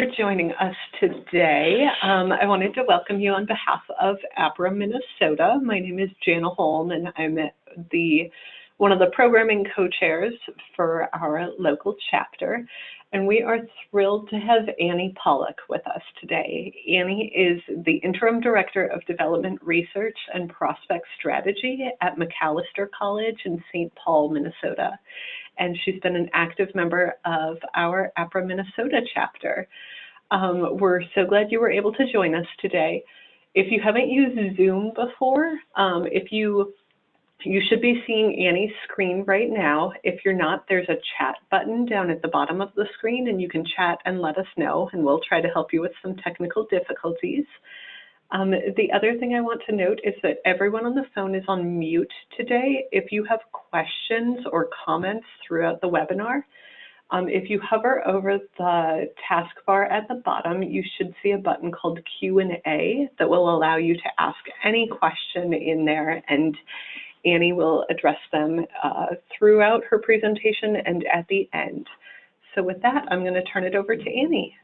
For joining us today. I wanted to welcome you on behalf of APRA Minnesota. My name is Jana Holm, and I'm one of the programming co-chairs for our local chapter. And we are thrilled to have Annie Pollock with us today. Annie is the Interim Director of Development Research and Prospect Strategy at Macalester College in St. Paul, Minnesota. And she's been an active member of our APRA Minnesota chapter. We're so glad you were able to join us today. If you haven't used Zoom before, you should be seeing Annie's screen right now. If you're not, there's a chat button down at the bottom of the screen, and you can chat and let us know, and we'll try to help you with some technical difficulties. The other thing I want to note is that everyone on the phone is on mute today. If you have questions or comments throughout the webinar, if you hover over the taskbar at the bottom, you should see a button called Q&A that will allow you to ask any question in there, and Annie will address them throughout her presentation and at the end. So with that, I'm going to turn it over to Annie.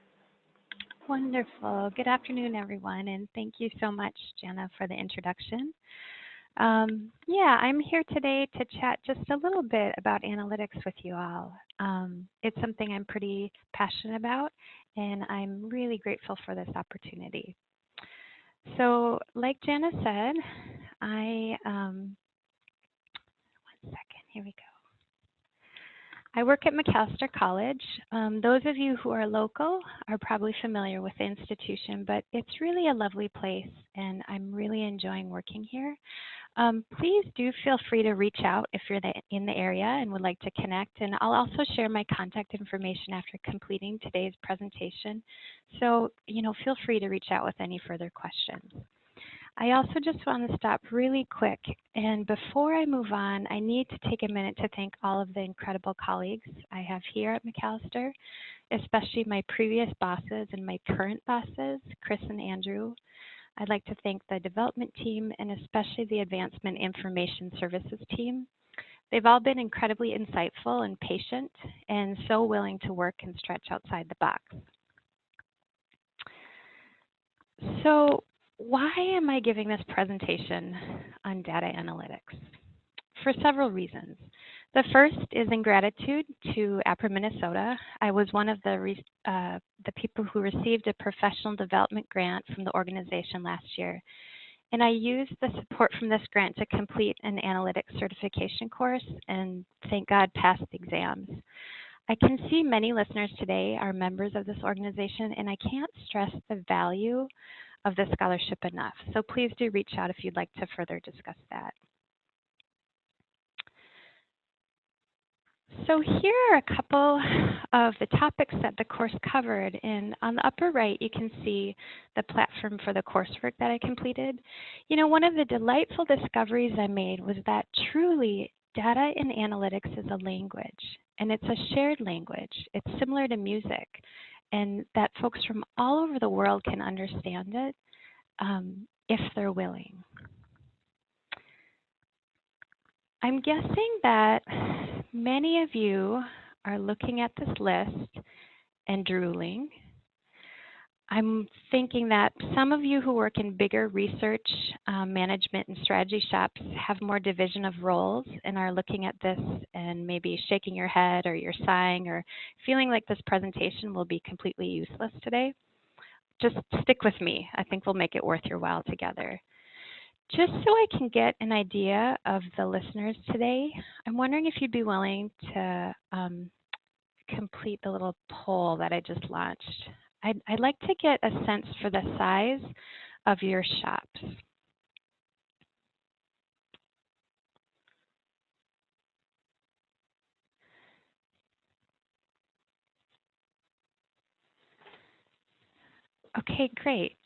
Wonderful. Good afternoon, everyone, and thank you so much, Jana, for the introduction. I'm here today to chat just a little bit about analytics with you all. It's something I'm pretty passionate about, and I'm really grateful for this opportunity. So, like Jana said, one second, here we go. I work at Macalester College. Those of you who are local are probably familiar with the institution, but it's really a lovely place, and I'm really enjoying working here. Please do feel free to reach out if you're in the area and would like to connect, and I'll also share my contact information after completing today's presentation. So, feel free to reach out with any further questions. I also just want to stop really quick, and before I move on, I need to take a minute to thank all of the incredible colleagues I have here at Macalester, especially my previous bosses and my current bosses, Chris and Andrew. I'd like to thank the development team and especially the Advancement Information Services team. They've all been incredibly insightful and patient and so willing to work and stretch outside the box. So, why am I giving this presentation on data analytics? For several reasons. The first is in gratitude to APRA Minnesota. I was one of the people who received a professional development grant from the organization last year. And I used the support from this grant to complete an analytics certification course and, thank God, passed the exams. I can see many listeners today are members of this organization, and I can't stress the value of the scholarship enough. So please do reach out if you'd like to further discuss that. So here are a couple of the topics that the course covered, and on the upper right you can see the platform for the coursework that I completed. One of the delightful discoveries I made was that truly data in analytics is a language, and it's a shared language. It's similar to music, and that folks from all over the world can understand it if they're willing. I'm guessing that many of you are looking at this list and drooling. I'm thinking that some of you who work in bigger research, management, and strategy shops have more division of roles and are looking at this and maybe shaking your head, or you're sighing, or feeling like this presentation will be completely useless today. Just stick with me. I think we'll make it worth your while together. Just so I can get an idea of the listeners today, I'm wondering if you'd be willing to complete the little poll that I just launched. I'd like to get a sense for the size of your shops. Okay, great.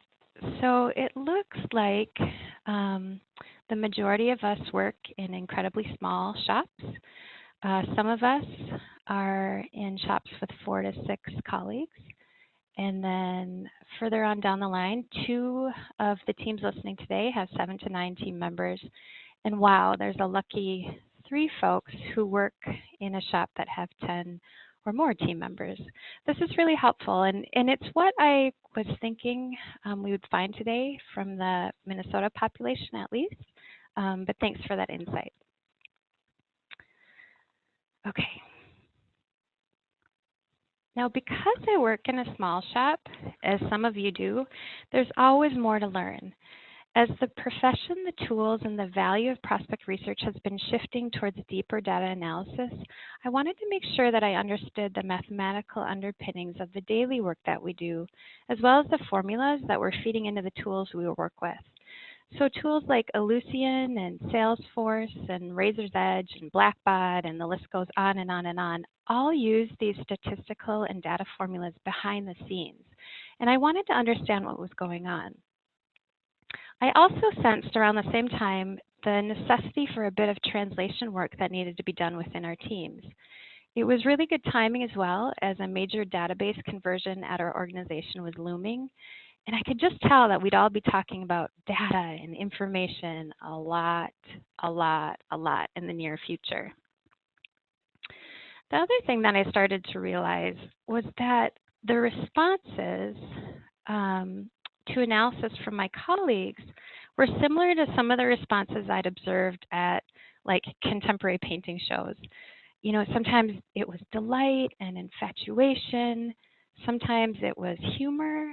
So it looks like the majority of us work in incredibly small shops. Some of us are in shops with 4 to 6 colleagues. And then further on down the line, 2 of the teams listening today have 7 to 9 team members. And wow, there's a lucky 3 folks who work in a shop that have 10 or more team members. This is really helpful, and it's what I was thinking we would find today from the Minnesota population at least, but thanks for that insight. Okay. Now, because I work in a small shop, as some of you do, there's always more to learn. As the profession, the tools, and the value of prospect research has been shifting towards deeper data analysis, I wanted to make sure that I understood the mathematical underpinnings of the daily work that we do, as well as the formulas that we're feeding into the tools we work with. So tools like Ellucian and Salesforce and Razor's Edge and Blackbaud, and the list goes on and on and on, all use these statistical and data formulas behind the scenes. And I wanted to understand what was going on. I also sensed around the same time the necessity for a bit of translation work that needed to be done within our teams. It was really good timing as well, as a major database conversion at our organization was looming. And I could just tell that we'd all be talking about data and information a lot in the near future. The other thing that I started to realize was that the responses to analysis from my colleagues were similar to some of the responses I'd observed at like contemporary painting shows. You know, sometimes it was delight and infatuation, sometimes it was humor,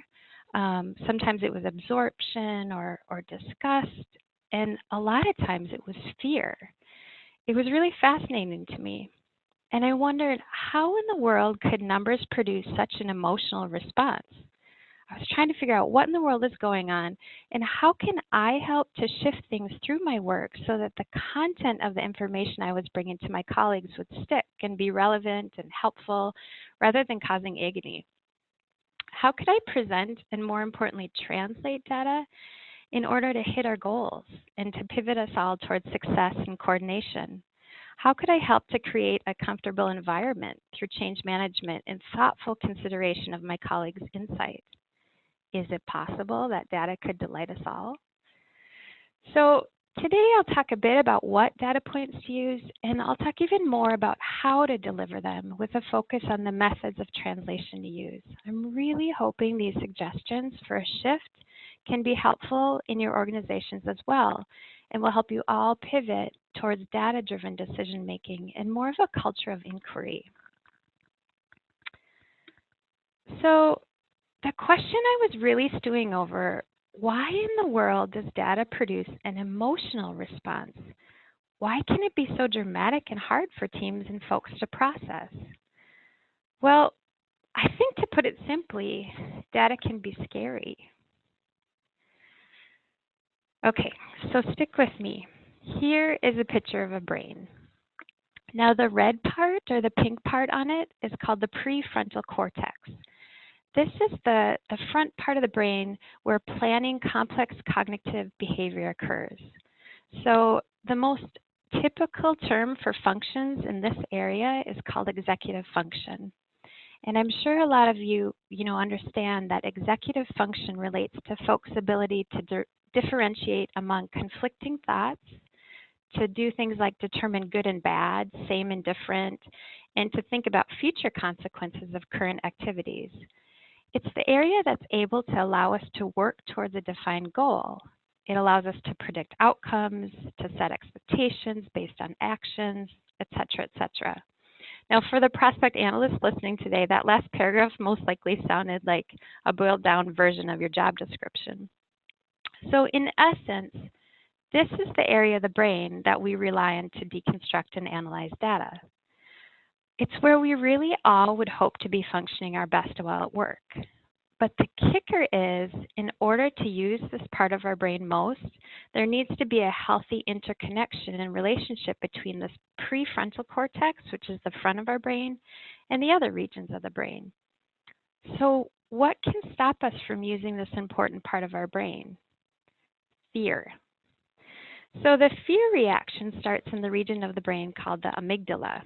sometimes it was absorption or disgust, and a lot of times it was fear. It was really fascinating to me. And I wondered, how in the world could numbers produce such an emotional response? I was trying to figure out what in the world is going on, and how can I help to shift things through my work so that the content of the information I was bringing to my colleagues would stick and be relevant and helpful rather than causing agony. How could I present and, more importantly, translate data in order to hit our goals and to pivot us all towards success and coordination? How could I help to create a comfortable environment through change management and thoughtful consideration of my colleagues' insight? Is it possible that data could delight us all? So today I'll talk a bit about what data points to use, and I'll talk even more about how to deliver them with a focus on the methods of translation to use. I'm really hoping these suggestions for a shift can be helpful in your organizations as well, and will help you all pivot towards data-driven decision-making and more of a culture of inquiry. So the question I was really stewing over, why in the world does data produce an emotional response? Why can it be so dramatic and hard for teams and folks to process? Well, I think to put it simply, data can be scary. Okay, so stick with me. Here is a picture of a brain. Now the red part or the pink part on it is called the prefrontal cortex. This is the front part of the brain where planning complex cognitive behavior occurs. So the most typical term for functions in this area is called executive function. And I'm sure a lot of you understand that executive function relates to folks' ability to differentiate among conflicting thoughts, to do things like determine good and bad, same and different, and to think about future consequences of current activities. It's the area that's able to allow us to work towards a defined goal. It allows us to predict outcomes, to set expectations based on actions, et cetera, Now, for the prospect analyst listening today, that last paragraph most likely sounded like a boiled down version of your job description. So in essence, this is the area of the brain that we rely on to deconstruct and analyze data. It's where we really all would hope to be functioning our best while at work. But the kicker is, in order to use this part of our brain most, there needs to be a healthy interconnection and relationship between this prefrontal cortex, which is the front of our brain, and the other regions of the brain. So what can stop us from using this important part of our brain? Fear. So the fear reaction starts in the region of the brain called the amygdala.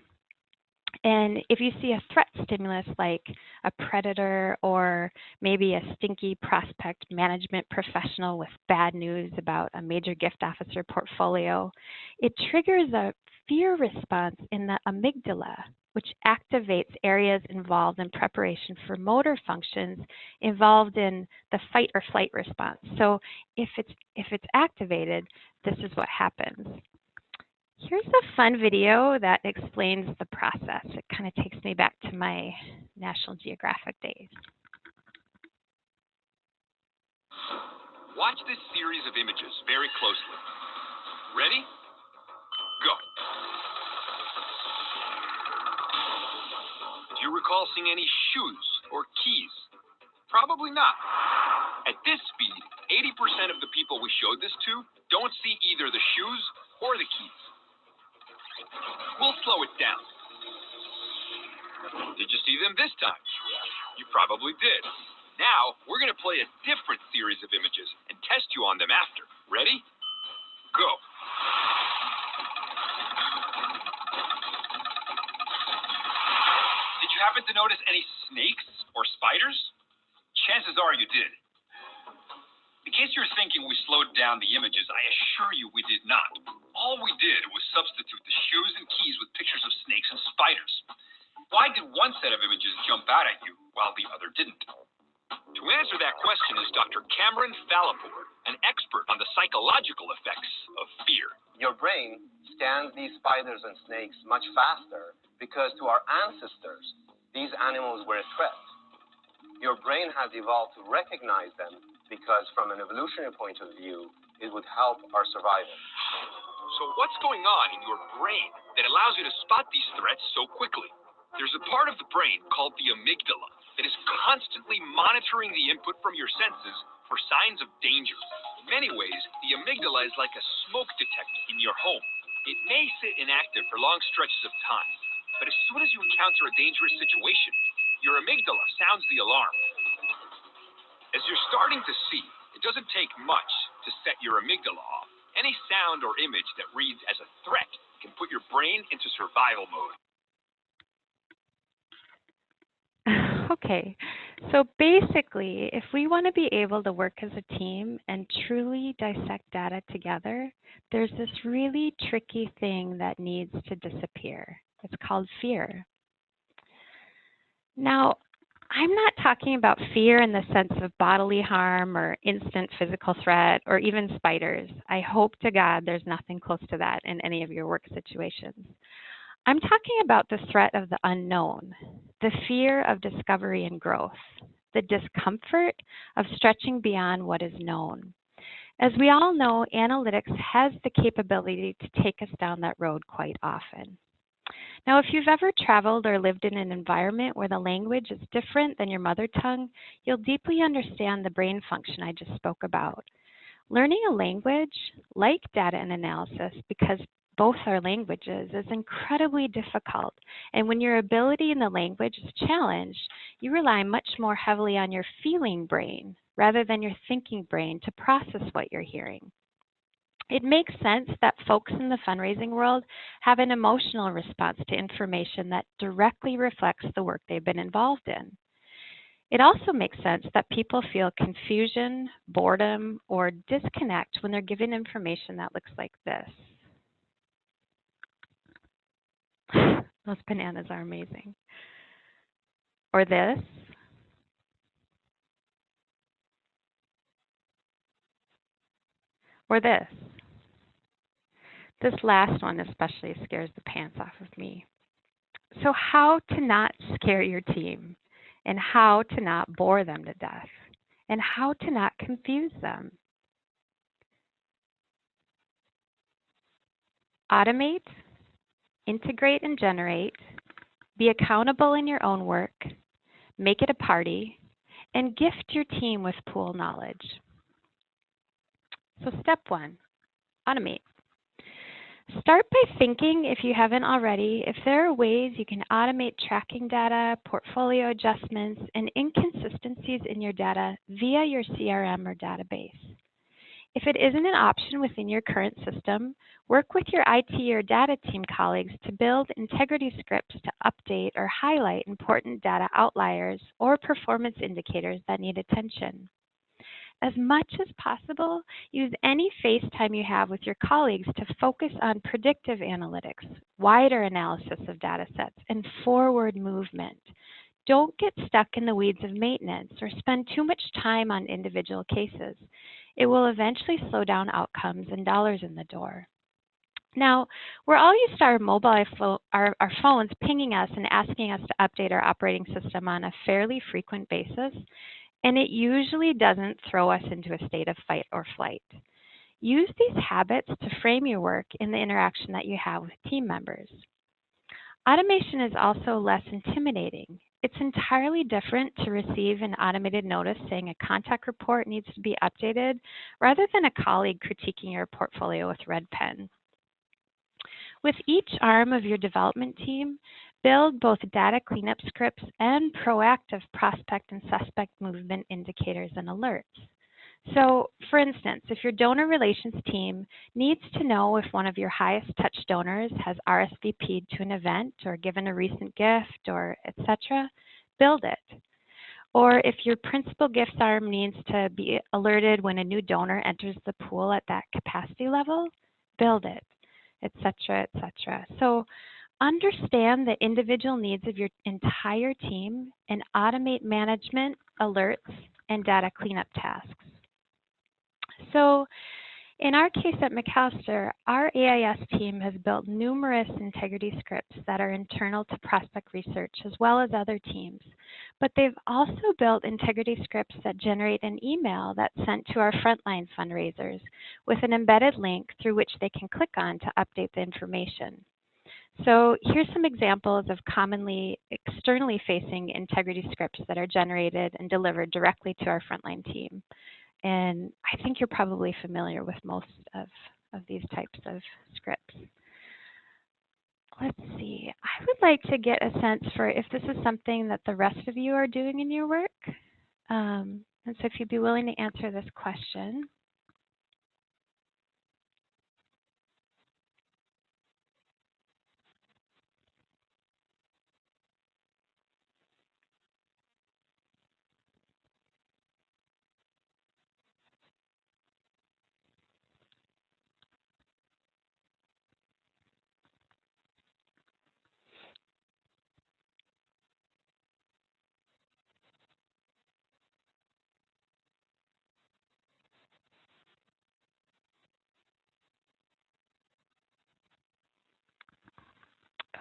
And if you see a threat stimulus like a predator or maybe a stinky prospect management professional with bad news about a major gift officer portfolio, it triggers a fear response in the amygdala. which activates areas involved in preparation for motor functions involved in the fight or flight response. So if it's activated, this is what happens. Here's a fun video that explains the process. It kind of takes me back to my National Geographic days. Watch this series of images very closely. Ready? Go. Do you recall seeing any shoes or keys? Probably not. At this speed, 80% of the people we showed this to don't see either the shoes or the keys. We'll slow it down. Did you see them this time? You probably did. Now, we're going to play a different series of images and test you on them after. Ready? Go. Did you happen to notice any snakes or spiders? Chances are you did. In case you're thinking we slowed down the images, I assure you we did not. All we did was substitute the shoes and keys with pictures of snakes and spiders. Why did one set of images jump out at you while the other didn't? To answer that question is Dr. Cameron Fallipour, an expert on the psychological effects of fear. Your brain scans these spiders and snakes much faster because to our ancestors, these animals were a threat. Your brain has evolved to recognize them because from an evolutionary point of view, it would help our survival. So what's going on in your brain that allows you to spot these threats so quickly? There's a part of the brain called the amygdala that is constantly monitoring the input from your senses for signs of danger. In many ways, the amygdala is like a smoke detector in your home. It may sit inactive for long stretches of time, but as soon as you encounter a dangerous situation, your amygdala sounds the alarm. As you're starting to see, it doesn't take much to set your amygdala off. Any sound or image that reads as a threat can put your brain into survival mode. Okay, so basically, if we want to be able to work as a team and truly dissect data together, there's this really tricky thing that needs to disappear. It's called fear. Now, I'm not talking about fear in the sense of bodily harm or instant physical threat or even spiders. I hope to God there's nothing close to that in any of your work situations. I'm talking about the threat of the unknown, the fear of discovery and growth, the discomfort of stretching beyond what is known. As we all know, analytics has the capability to take us down that road quite often. Now, if you've ever traveled or lived in an environment where the language is different than your mother tongue, you'll deeply understand the brain function I just spoke about. Learning a language, like data and analysis, because both are languages, is incredibly difficult. And when your ability in the language is challenged, you rely much more heavily on your feeling brain rather than your thinking brain to process what you're hearing. It makes sense that folks in the fundraising world have an emotional response to information that directly reflects the work they've been involved in. It also makes sense that people feel confusion, boredom, or disconnect when they're given information that looks like this. Those bananas are amazing. Or this. Or this. This last one especially scares the pants off of me. So how to not scare your team, and how to not bore them to death, and how to not confuse them. Automate, integrate and generate, be accountable in your own work, make it a party, and gift your team with pool knowledge. So step 1, automate. Start by thinking, if you haven't already, if there are ways you can automate tracking data, portfolio adjustments, and inconsistencies in your data via your CRM or database. If it isn't an option within your current system, work with your IT or data team colleagues to build integrity scripts to update or highlight important data outliers or performance indicators that need attention. as much as possible, use any face time you have with your colleagues to focus on predictive analytics, wider analysis of data sets, and forward movement. Don't get stuck in the weeds of maintenance or spend too much time on individual cases. It will eventually slow down outcomes and dollars in the door. Now, we're all used to our phones pinging us and asking us to update our operating system on a fairly frequent basis, and it usually doesn't throw us into a state of fight or flight. Use these habits to frame your work in the interaction that you have with team members. Automation is also less intimidating. It's entirely different to receive an automated notice saying a contact report needs to be updated rather than a colleague critiquing your portfolio with red pen. With each arm of your development team, build both data cleanup scripts and proactive prospect and suspect movement indicators and alerts. So, for instance, if your donor relations team needs to know if one of your highest touch donors has RSVP'd to an event or given a recent gift or etc., build it. Or if your principal gifts arm needs to be alerted when a new donor enters the pool at that capacity level, build it, etc., etc. So understand the individual needs of your entire team and automate management, alerts, and data cleanup tasks. So in our case at Macalester, our AIS team has built numerous integrity scripts that are internal to prospect research as well as other teams. But they've also built integrity scripts that generate an email that's sent to our frontline fundraisers with an embedded link through which they can click on to update the information. So here's some examples of commonly externally facing integrity scripts that are generated and delivered directly to our frontline team. And I think you're probably familiar with most of these types of scripts. Let's see. I would like to get a sense for if this is something that the rest of you are doing in your work. And so if you'd be willing to answer this question.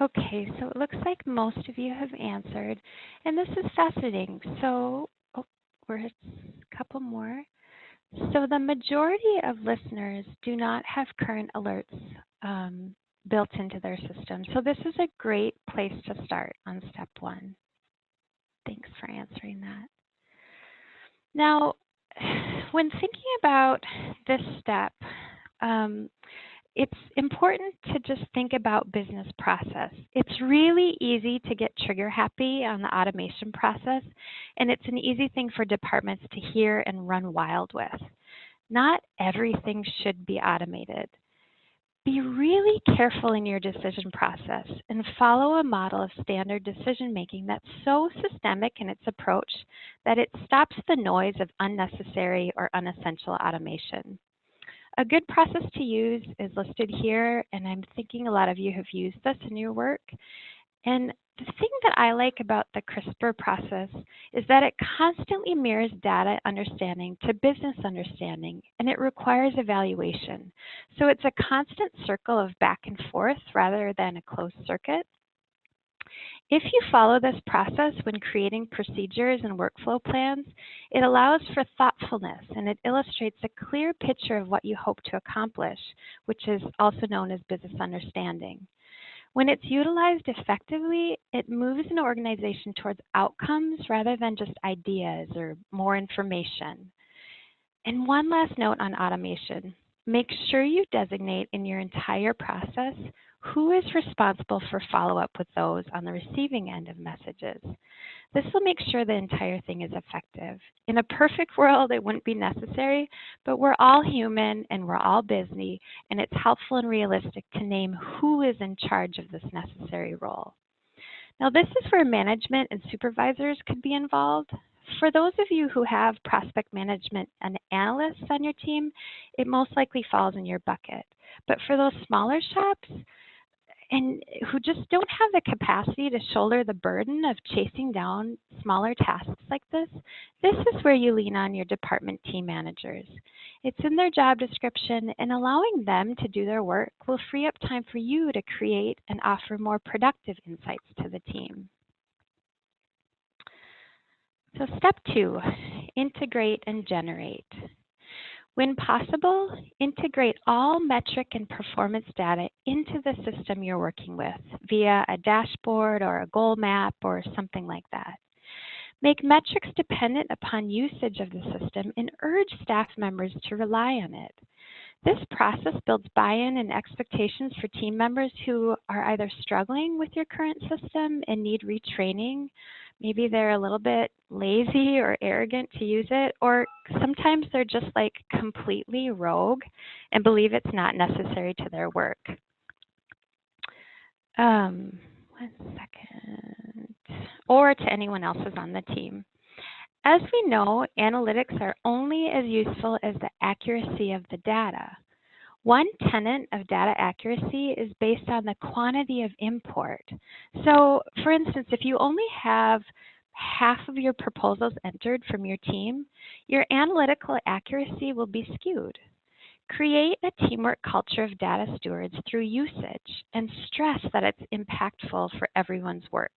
Okay, so it looks like most of you have answered, and this is fascinating. So, we're a couple more. So the majority of listeners do not have current alerts built into their system. So this is a great place to start on step 1. Thanks for answering that. Now, when thinking about this step, it's important to just think about business process. It's really easy to get trigger happy on the automation process, and it's an easy thing for departments to hear and run wild with. Not everything should be automated. Be really careful in your decision process and follow a model of standard decision making that's so systemic in its approach that it stops the noise of unnecessary or unessential automation. A good process to use is listed here, and I'm thinking a lot of you have used this in your work. And the thing that I like about the CRISPR process is that it constantly mirrors data understanding to business understanding, and it requires evaluation. So it's a constant circle of back and forth rather than a closed circuit. If you follow this process when creating procedures and workflow plans, it allows for thoughtfulness and it illustrates a clear picture of what you hope to accomplish, which is also known as business understanding. When it's utilized effectively, it moves an organization towards outcomes rather than just ideas or more information. And one last note on automation. Make sure you designate in your entire process who is responsible for follow-up with those on the receiving end of messages. This will make sure the entire thing is effective. In a perfect world, it wouldn't be necessary, but we're all human and we're all busy, and it's helpful and realistic to name who is in charge of this necessary role. Now, this is where management and supervisors could be involved. For those of you who have prospect management and analysts on your team, it most likely falls in your bucket. But for those smaller shops and who just don't have the capacity to shoulder the burden of chasing down smaller tasks like this is where you lean on your department team managers. It's in their job description, and allowing them to do their work will free up time for you to create and offer more productive insights to the team. So step 2, integrate and generate. When possible, integrate all metric and performance data into the system you're working with via a dashboard or a goal map or something like that. Make metrics dependent upon usage of the system and urge staff members to rely on it. This process builds buy-in and expectations for team members who are either struggling with your current system and need retraining. Maybe they're a little bit lazy or arrogant to use it, or sometimes they're just like completely rogue and believe it's not necessary to their work. 1 second. Or to anyone else who's on the team. As we know, analytics are only as useful as the accuracy of the data. One tenet of data accuracy is based on the quantity of import. So, for instance, if you only have half of your proposals entered from your team, your analytical accuracy will be skewed. Create a teamwork culture of data stewards through usage and stress that it's impactful for everyone's work.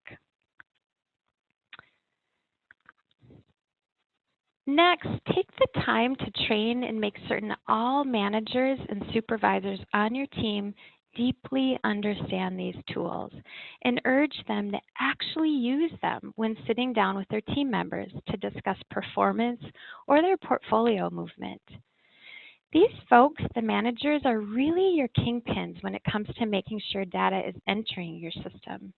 Next, take the time to train and make certain all managers and supervisors on your team deeply understand these tools and urge them to actually use them when sitting down with their team members to discuss performance or their portfolio movement. These folks, the managers, are really your kingpins when it comes to making sure data is entering your system.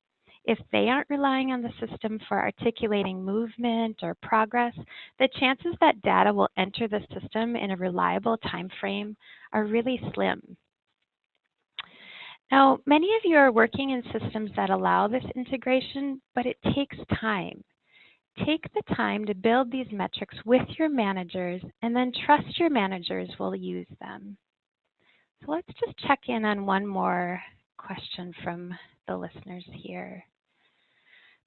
If they aren't relying on the system for articulating movement or progress, the chances that data will enter the system in a reliable time frame are really slim. Now, many of you are working in systems that allow this integration, but it takes time. Take the time to build these metrics with your managers and then trust your managers will use them. So let's just check in on one more question from the listeners here.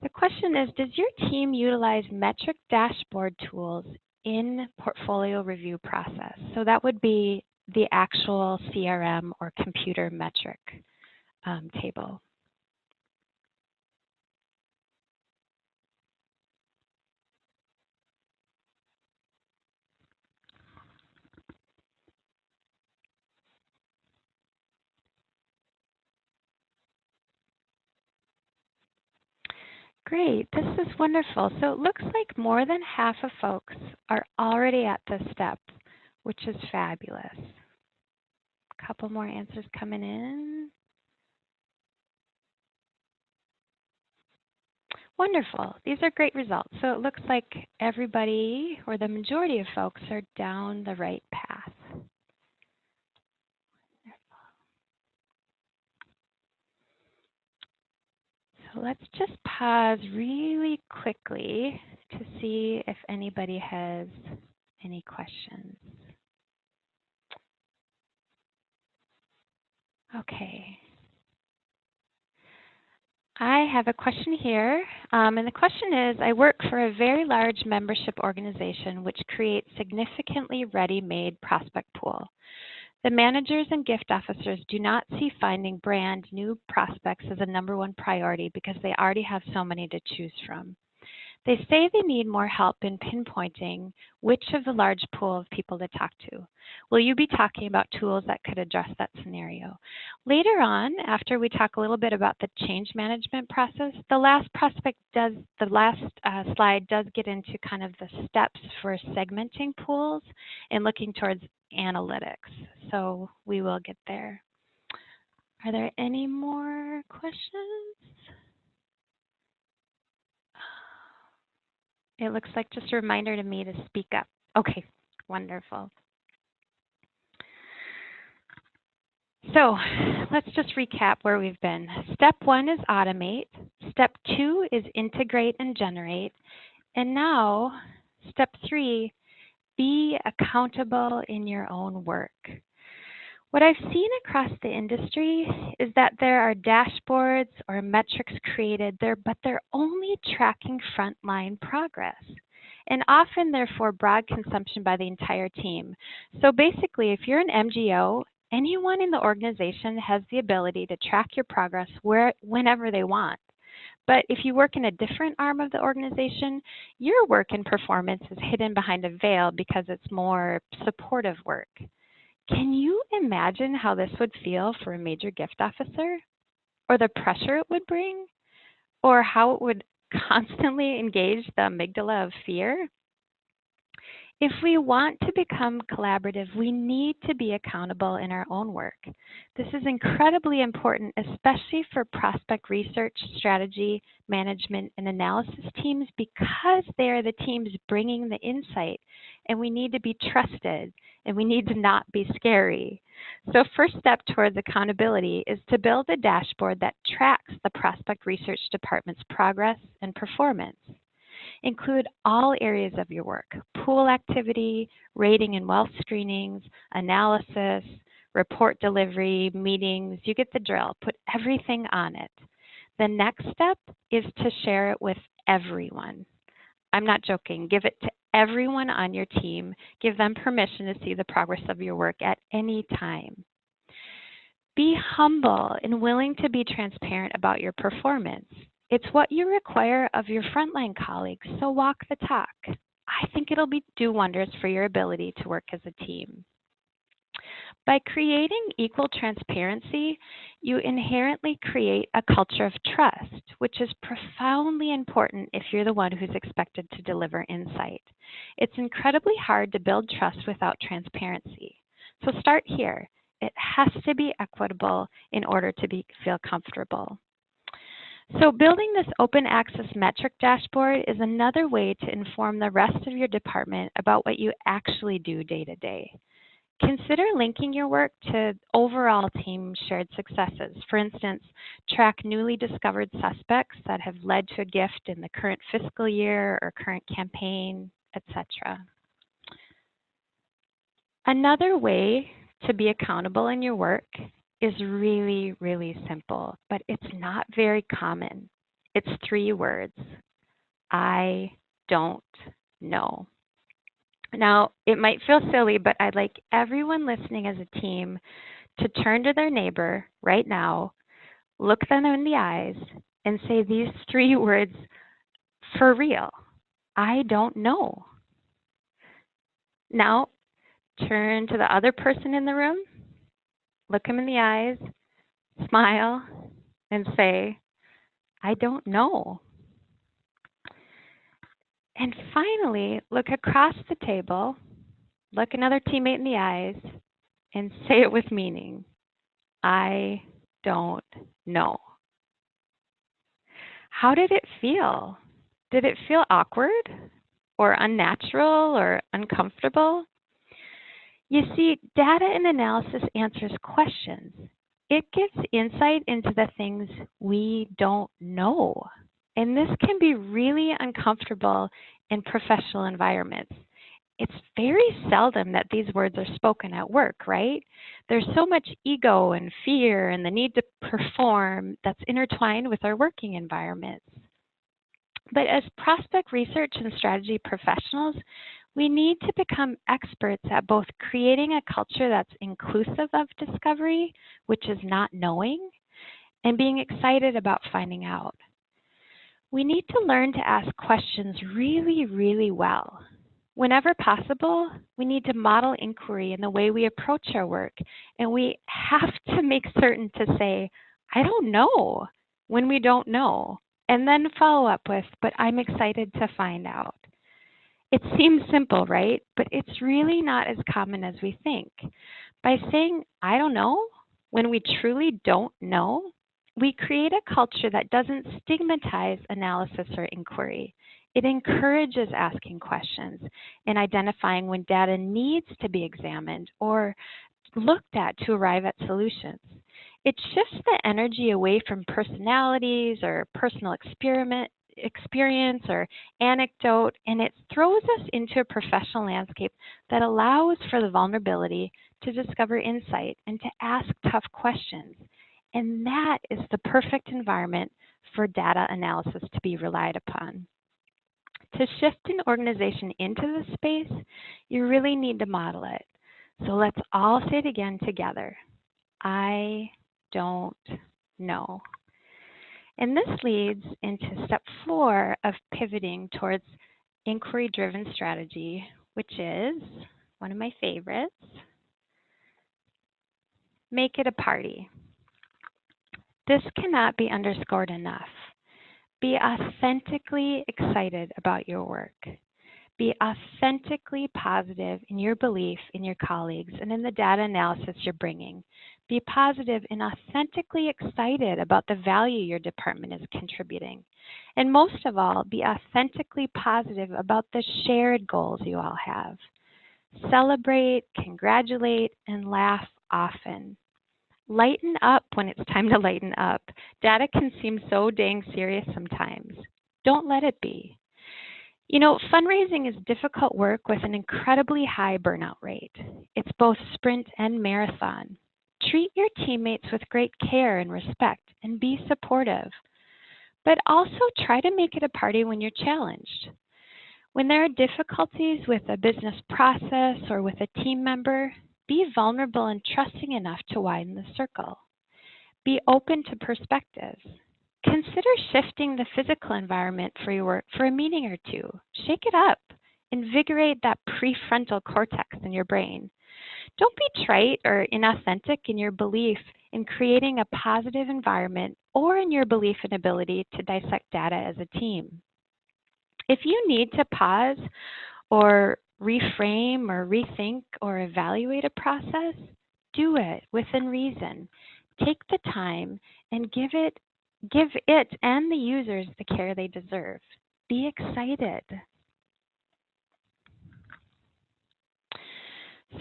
The question is, does your team utilize metric dashboard tools in portfolio review process? So that would be the actual CRM or computer metric table. Great, this is wonderful. So it looks like more than half of folks are already at this step, which is fabulous. A couple more answers coming in. Wonderful, these are great results. So it looks like everybody, or the majority of folks, are down the right path. So let's just pause really quickly to see if anybody has any questions. Okay. I have a question here, and the question is, I work for a very large membership organization which creates significantly ready-made prospect pool. The managers and gift officers do not see finding brand new prospects as a #1 priority because they already have so many to choose from. They say they need more help in pinpointing which of the large pool of people to talk to. Will you be talking about tools that could address that scenario? Later on, after we talk a little bit about the change management process, the last slide does get into kind of the steps for segmenting pools and looking towards analytics. So we will get there. Are there any more questions? It looks like just a reminder to me to speak up. Okay, wonderful. So let's just recap where we've been. Step 1 is automate. Step 2 is integrate and generate. And now, step 3 Be accountable in your own work. What I've seen across the industry is that there are dashboards or metrics created there, but they're only tracking frontline progress. And often they're for broad consumption by the entire team. So basically, if you're an MGO, anyone in the organization has the ability to track your progress whenever they want. But if you work in a different arm of the organization, your work and performance is hidden behind a veil because it's more supportive work. Can you imagine how this would feel for a major gift officer? Or the pressure it would bring? Or how it would constantly engage the amygdala of fear? If we want to become collaborative, we need to be accountable in our own work. This is incredibly important, especially for prospect research, strategy, management, and analysis teams, because they are the teams bringing the insight, and we need to be trusted, and we need to not be scary. So first step towards accountability is to build a dashboard that tracks the prospect research department's progress and performance. Include all areas of your work: pool activity, rating and wealth screenings, analysis, report delivery, meetings. You get the drill. Put everything on it. The next step is to share it with everyone. I'm not joking. Give it to everyone on your team. Give them permission to see the progress of your work at any time. Be humble and willing to be transparent about your performance. It's what you require of your frontline colleagues, so walk the talk. I think it'll do wonders for your ability to work as a team. By creating equal transparency, you inherently create a culture of trust, which is profoundly important if you're the one who's expected to deliver insight. It's incredibly hard to build trust without transparency. So start here. It has to be equitable in order to feel comfortable. So building this open access metric dashboard is another way to inform the rest of your department about what you actually do day to day. Consider linking your work to overall team shared successes. For instance, track newly discovered suspects that have led to a gift in the current fiscal year or current campaign, etc. Another way to be accountable in your work is really, really simple, but it's not very common. It's 3 words. I don't know. Now, it might feel silly, but I'd like everyone listening as a team to turn to their neighbor right now, look them in the eyes, and say these 3 words for real. I don't know. Now, turn to the other person in the room, look them in the eyes, smile, and say, I don't know. And finally, look across the table, look another teammate in the eyes, and say it with meaning. I don't know. How did it feel? Did it feel awkward or unnatural or uncomfortable? You see, data and analysis answers questions. It gives insight into the things we don't know. And this can be really uncomfortable in professional environments. It's very seldom that these words are spoken at work, right? There's so much ego and fear and the need to perform that's intertwined with our working environments. But as prospect research and strategy professionals, we need to become experts at both creating a culture that's inclusive of discovery, which is not knowing, and being excited about finding out. We need to learn to ask questions really, really well. Whenever possible, we need to model inquiry in the way we approach our work, and we have to make certain to say, I don't know, when we don't know, and then follow up with, but I'm excited to find out. It seems simple, right? But it's really not as common as we think. By saying, I don't know, when we truly don't know, we create a culture that doesn't stigmatize analysis or inquiry. It encourages asking questions and identifying when data needs to be examined or looked at to arrive at solutions. It shifts the energy away from personalities or personal experience or anecdote, and it throws us into a professional landscape that allows for the vulnerability to discover insight and to ask tough questions. And that is the perfect environment for data analysis to be relied upon. To shift an organization into this space, you really need to model it. So let's all say it again together. I don't know. And this leads into step 4 of pivoting towards inquiry-driven strategy, which is one of my favorites. Make it a party. This cannot be underscored enough. Be authentically excited about your work. Be authentically positive in your belief in your colleagues and in the data analysis you're bringing. Be positive and authentically excited about the value your department is contributing. And most of all, be authentically positive about the shared goals you all have. Celebrate, congratulate, and laugh often. Lighten up when it's time to lighten up. Data can seem so dang serious sometimes. Don't let it be. You know, fundraising is difficult work with an incredibly high burnout rate. It's both sprint and marathon. Treat your teammates with great care and respect and be supportive. But also try to make it a party when you're challenged. When there are difficulties with a business process or with a team member, be vulnerable and trusting enough to widen the circle. Be open to perspectives. Consider shifting the physical environment for your work for a meeting or two. Shake it up. Invigorate that prefrontal cortex in your brain. Don't be trite or inauthentic in your belief in creating a positive environment or in your belief and ability to dissect data as a team. If you need to pause or reframe or rethink or evaluate a process, do it within reason. Take the time and give it and the users the care they deserve. Be excited.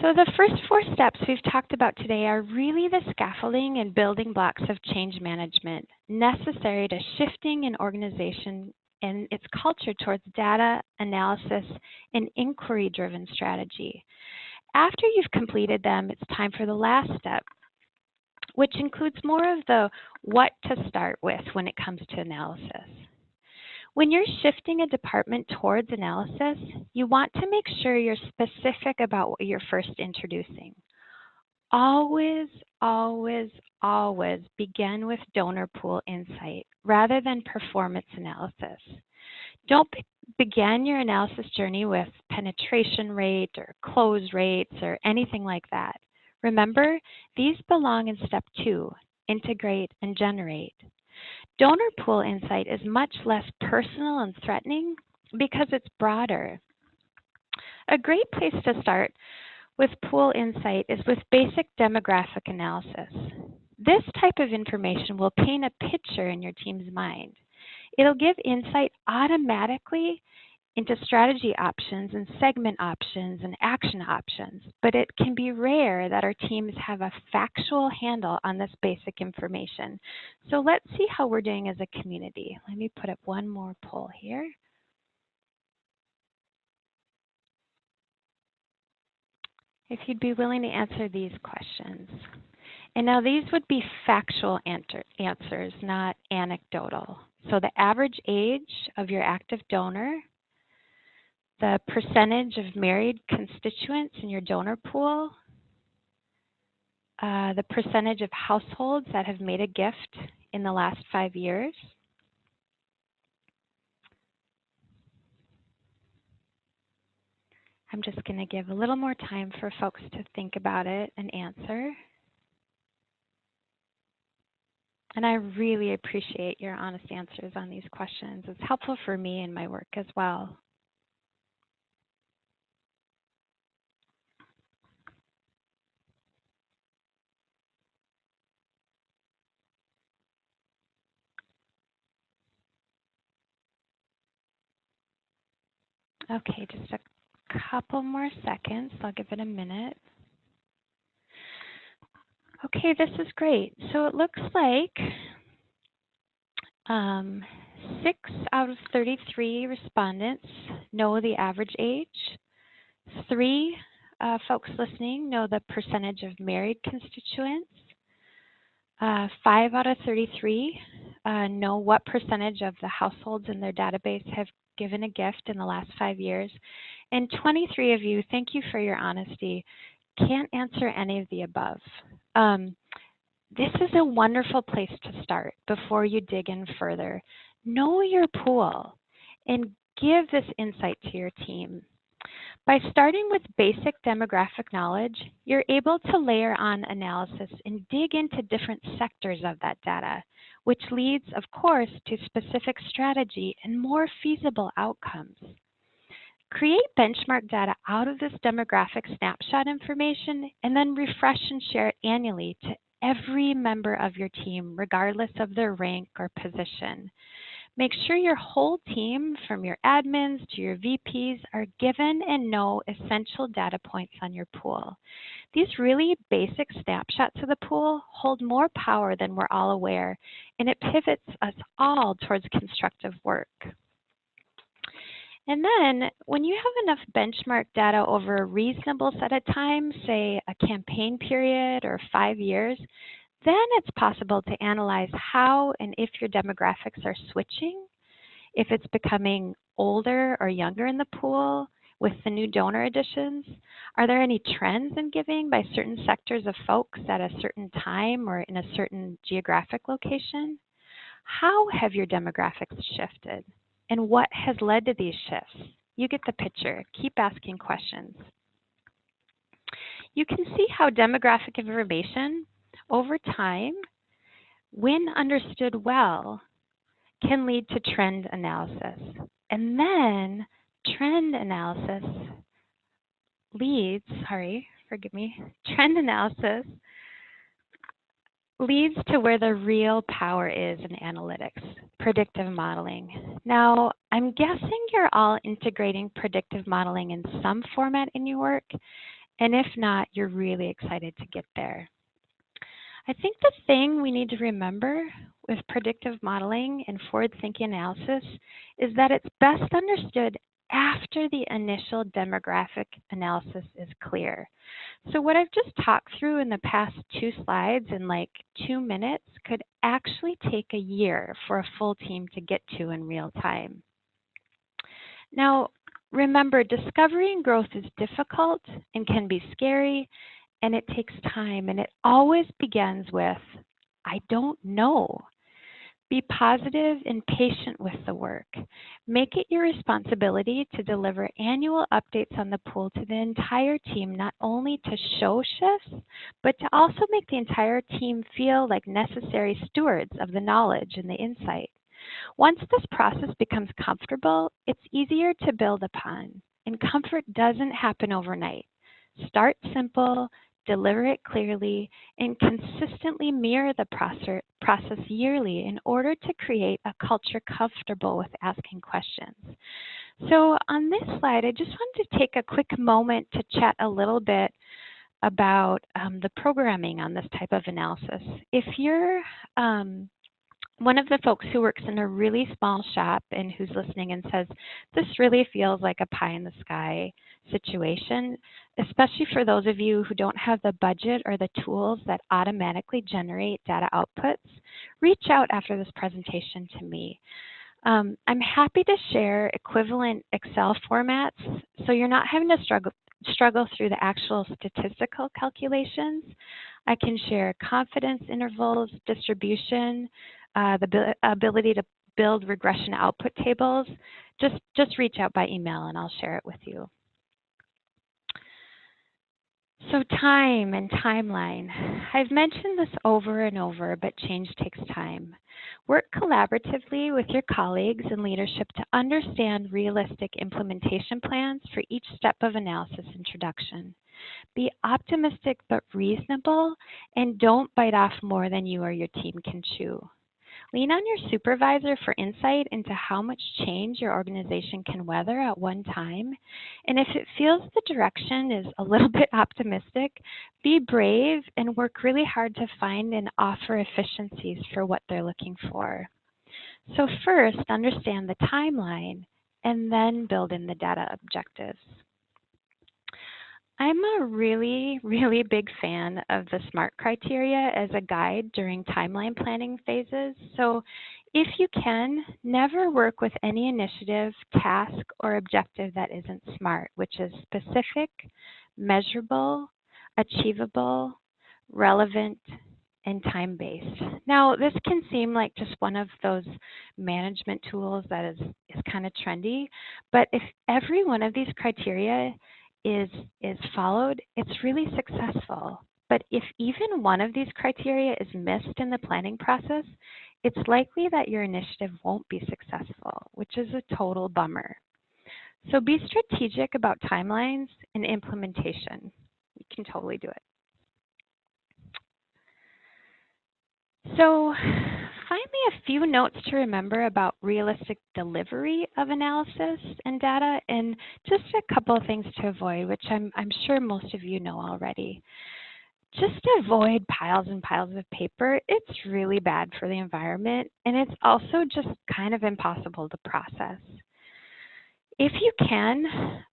So the first 4 steps we've talked about today are really the scaffolding and building blocks of change management necessary to shifting an organization and its culture towards data analysis and inquiry-driven strategy. After you've completed them, it's time for the last step, which includes more of the what to start with when it comes to analysis. When you're shifting a department towards analysis, you want to make sure you're specific about what you're first introducing. Always, always, always begin with donor pool insight rather than performance analysis. Don't begin your analysis journey with penetration rate or close rates or anything like that. Remember, these belong in step 2, integrate and generate. Donor pool insight is much less personal and threatening because it's broader. A great place to start with pool insight is with basic demographic analysis. This type of information will paint a picture in your team's mind. It'll give insight automatically into strategy options and segment options and action options, but it can be rare that our teams have a factual handle on this basic information. So let's see how we're doing as a community. Let me put up one more poll here. If you'd be willing to answer these questions. And now these would be factual answers, not anecdotal. So the average age of your active donor, the percentage of married constituents in your donor pool, the percentage of households that have made a gift in the last 5 years. I'm just going to give a little more time for folks to think about it and answer. And I really appreciate your honest answers on these questions. It's helpful for me in my work as well. Okay, just a couple more seconds. I'll give it a minute. Okay, this is great. So it looks like 6 out of 33 respondents know the average age. 3 folks listening know the percentage of married constituents. 5 out of 33 know what percentage of the households in their database have given a gift in the last 5 years. And 23 of you, thank you for your honesty, can't answer any of the above. This is a wonderful place to start before you dig in further. Know your pool and give this insight to your team. By starting with basic demographic knowledge, you're able to layer on analysis and dig into different sectors of that data, which leads, of course, to specific strategy and more feasible outcomes. Create benchmark data out of this demographic snapshot information and then refresh and share it annually to every member of your team, regardless of their rank or position. Make sure your whole team, from your admins to your VPs, are given and know essential data points on your pool. These really basic snapshots of the pool hold more power than we're all aware, and it pivots us all towards constructive work. And then when you have enough benchmark data over a reasonable set of time, say a campaign period or 5 years, then it's possible to analyze how and if your demographics are switching, if it's becoming older or younger in the pool with the new donor additions. Are there any trends in giving by certain sectors of folks at a certain time or in a certain geographic location? How have your demographics shifted? And what has led to these shifts? You get the picture. Keep asking questions. You can see how demographic information over time, when understood well, can lead to trend analysis. And then trend analysis leads to where the real power is in analytics, predictive modeling. Now, I'm guessing you're all integrating predictive modeling in some format in your work, and if not, you're really excited to get there. I think the thing we need to remember with predictive modeling and forward-thinking analysis is that it's best understood after the initial demographic analysis is clear. So what I've just talked through in the past 2 slides in like 2 minutes could actually take a year for a full team to get to in real time. Now, remember, discovery and growth is difficult and can be scary, and it takes time, and it always begins with, I don't know. Be positive and patient with the work. Make it your responsibility to deliver annual updates on the pool to the entire team, not only to show shifts, but to also make the entire team feel like necessary stewards of the knowledge and the insight. Once this process becomes comfortable, it's easier to build upon, and comfort doesn't happen overnight. Start simple, deliver it clearly, and consistently mirror the process yearly in order to create a culture comfortable with asking questions. So on this slide, I just wanted to take a quick moment to chat a little bit about the programming on this type of analysis. If you're one of the folks who works in a really small shop and who's listening and says, this really feels like a pie in the sky situation, especially for those of you who don't have the budget or the tools that automatically generate data outputs, reach out after this presentation to me. I'm happy to share equivalent Excel formats so you're not having to struggle through the actual statistical calculations. I can share confidence intervals, distribution, the ability to build regression output tables. Just reach out by email and I'll share it with you. So time and timeline. I've mentioned this over and over, but change takes time. Work collaboratively with your colleagues and leadership to understand realistic implementation plans for each step of analysis introduction. Be optimistic but reasonable, and don't bite off more than you or your team can chew. Lean on your supervisor for insight into how much change your organization can weather at one time. And if it feels the direction is a little bit optimistic, be brave and work really hard to find and offer efficiencies for what they're looking for. So first, understand the timeline and then build in the data objectives. I'm a really, really big fan of the SMART criteria as a guide during timeline planning phases. So if you can, never work with any initiative, task, or objective that isn't SMART, which is specific, measurable, achievable, relevant, and time-based. Now, this can seem like just one of those management tools that is kind of trendy, but if every one of these criteria is followed, it's really successful. But if even one of these criteria is missed in the planning process, it's likely that your initiative won't be successful, which is a total bummer. So be strategic about timelines and implementation. You can totally do it. So finally, a few notes to remember about realistic delivery of analysis and data, and just a couple of things to avoid, which I'm sure most of you know already. Just avoid piles and piles of paper. It's really bad for the environment, and it's also just kind of impossible to process. If you can,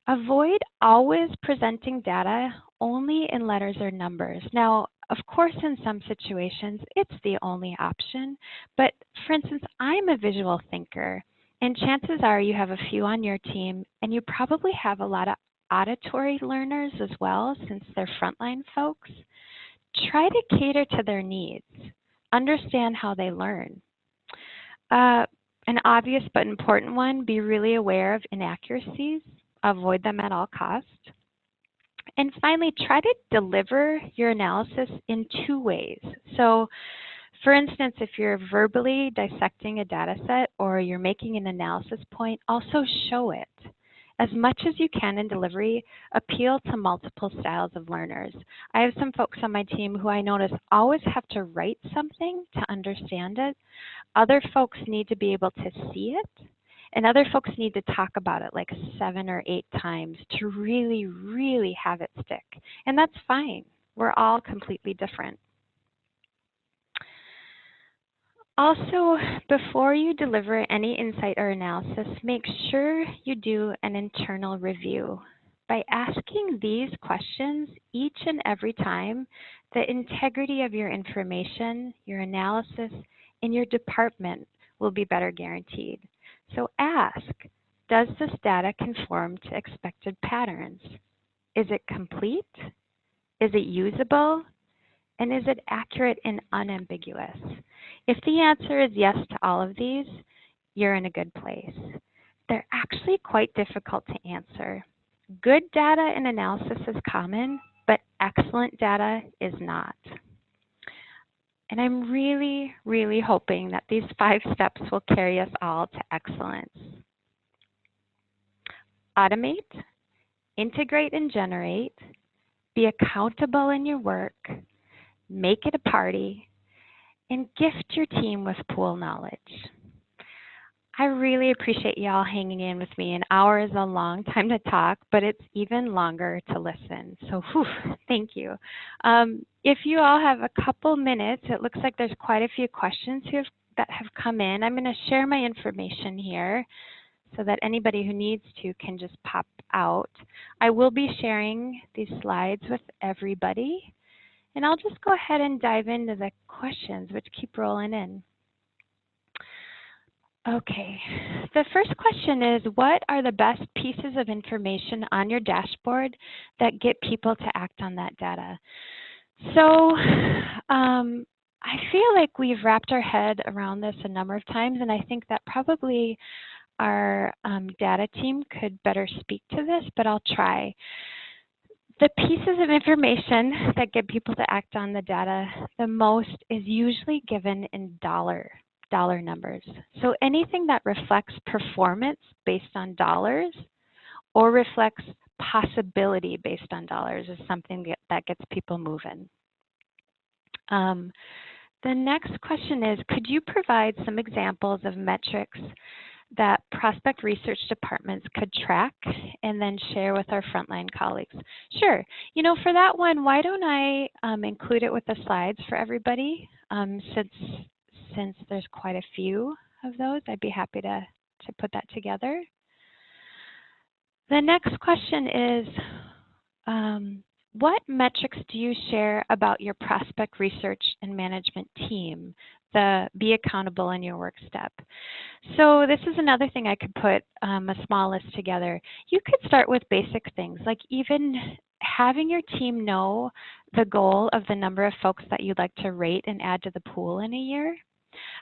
avoid always presenting data only in letters or numbers. Now, of course, in some situations, it's the only option, but for instance, I'm a visual thinker, and chances are you have a few on your team, and you probably have a lot of auditory learners as well, since they're frontline folks. Try to cater to their needs. Understand how they learn. An obvious but important one, be really aware of inaccuracies. Avoid them at all costs. And finally, try to deliver your analysis in two ways. So, for instance, if you're verbally dissecting a data set or you're making an analysis point, also show it. As much as you can in delivery, appeal to multiple styles of learners. I have some folks on my team who I notice always have to write something to understand it. Other folks need to be able to see it. And other folks need to talk about it like 7 or 8 times to really, really have it stick. And that's fine. We're all completely different. Also, before you deliver any insight or analysis, make sure you do an internal review. By asking these questions each and every time, the integrity of your information, your analysis, and your department will be better guaranteed. So ask, does this data conform to expected patterns? Is it complete? Is it usable? And is it accurate and unambiguous? If the answer is yes to all of these, you're in a good place. They're actually quite difficult to answer. Good data and analysis is common, but excellent data is not. And I'm really, really hoping that these 5 steps will carry us all to excellence. Automate, integrate and generate, be accountable in your work, make it a party, and gift your team with pool knowledge. I really appreciate y'all hanging in with me. An hour is a long time to talk, but it's even longer to listen. So thank you. If you all have a couple minutes, it looks like there's quite a few questions that have come in. I'm going to share my information here so that anybody who needs to can just pop out. I will be sharing these slides with everybody. And I'll just go ahead and dive into the questions, which keep rolling in. Okay, the first question is, what are the best pieces of information on your dashboard that get people to act on that data? So I feel like we've wrapped our head around this a number of times, and I think that probably our data team could better speak to this, but I'll try. The pieces of information that get people to act on the data the most is usually given in dollar numbers. So anything that reflects performance based on dollars or reflects possibility based on dollars is something that gets people moving. The next question is, could you provide some examples of metrics that prospect research departments could track and then share with our frontline colleagues? Sure. You know, for that one, why don't I include it with the slides for everybody, since there's quite a few of those, I'd be happy to put that together. The next question is, what metrics do you share about your prospect research and management team? The be accountable in your work step. So this is another thing I could put a small list together. You could start with basic things, like even having your team know the goal of the number of folks that you'd like to rate and add to the pool in a year.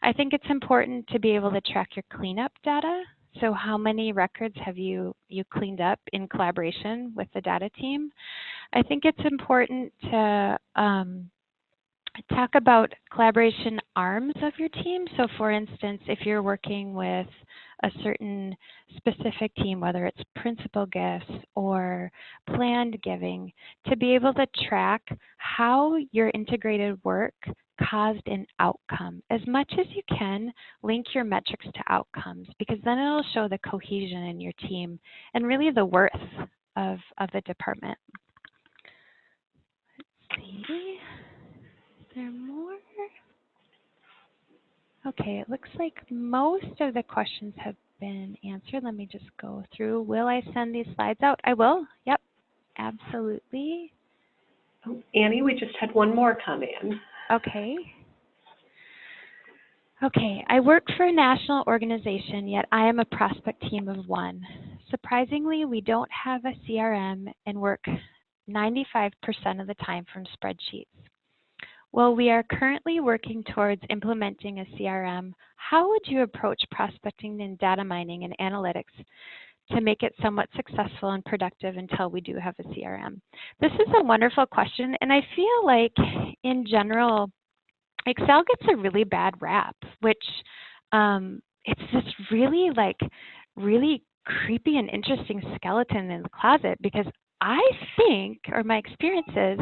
I think it's important to be able to track your cleanup data. So how many records have you cleaned up in collaboration with the data team? I think it's important to talk about collaboration arms of your team. So for instance, if you're working with a certain specific team, whether it's principal gifts or planned giving, to be able to track how your integrated work caused an outcome. As much as you can, link your metrics to outcomes, because then it'll show the cohesion in your team and really the worth of the department. Let's see. Is there more? Okay, it looks like most of the questions have been answered. Let me just go through. Will I send these slides out? I will. Yep, absolutely. Oh, Annie, we just had one more come in. Okay. Okay, I work for a national organization, yet I am a prospect team of one. Surprisingly, we don't have a CRM and work 95% of the time from spreadsheets. Well, we are currently working towards implementing a CRM. How would you approach prospecting and data mining and analytics to make it somewhat successful and productive until we do have a CRM? This is a wonderful question, and I feel like in general, Excel gets a really bad rap, which it's this really creepy and interesting skeleton in the closet, because I think, or my experience is,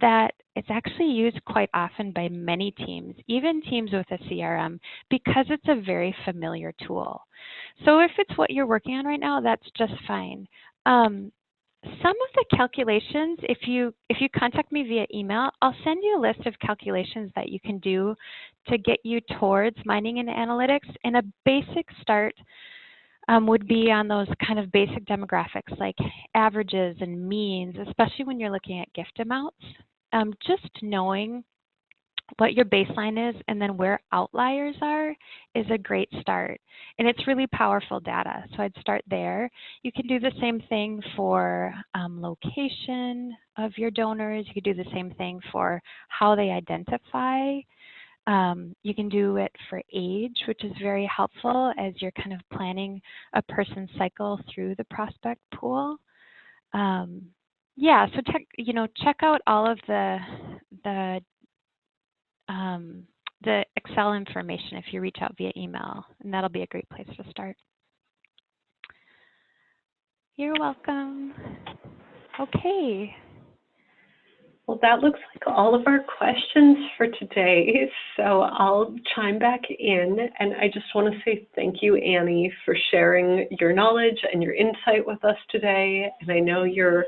that it's actually used quite often by many teams, even teams with a CRM, because it's a very familiar tool. So if it's what you're working on right now, that's just fine. Some of the calculations, if you contact me via email, I'll send you a list of calculations that you can do to get you towards mining and analytics. And a basic start would be on those kind of basic demographics like averages and means, especially when you're looking at gift amounts. Just knowing what your baseline is and then where outliers are is a great start. And it's really powerful data, so I'd start there. You can do the same thing for location of your donors. You could do the same thing for how they identify. You can do it for age, which is very helpful as you're kind of planning a person's cycle through the prospect pool. Yeah, so check out all of the Excel information if you reach out via email, and that'll be a great place to start. You're welcome. Okay. Well, that looks like all of our questions for today. So I'll chime back in, and I just want to say thank you, Annie, for sharing your knowledge and your insight with us today. And I know you're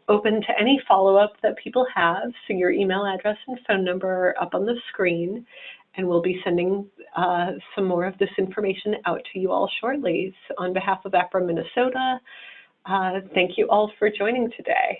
open to any follow-up that people have. So your email address and phone number are up on the screen, and we'll be sending some more of this information out to you all shortly. So on behalf of APRA Minnesota, thank you all for joining today.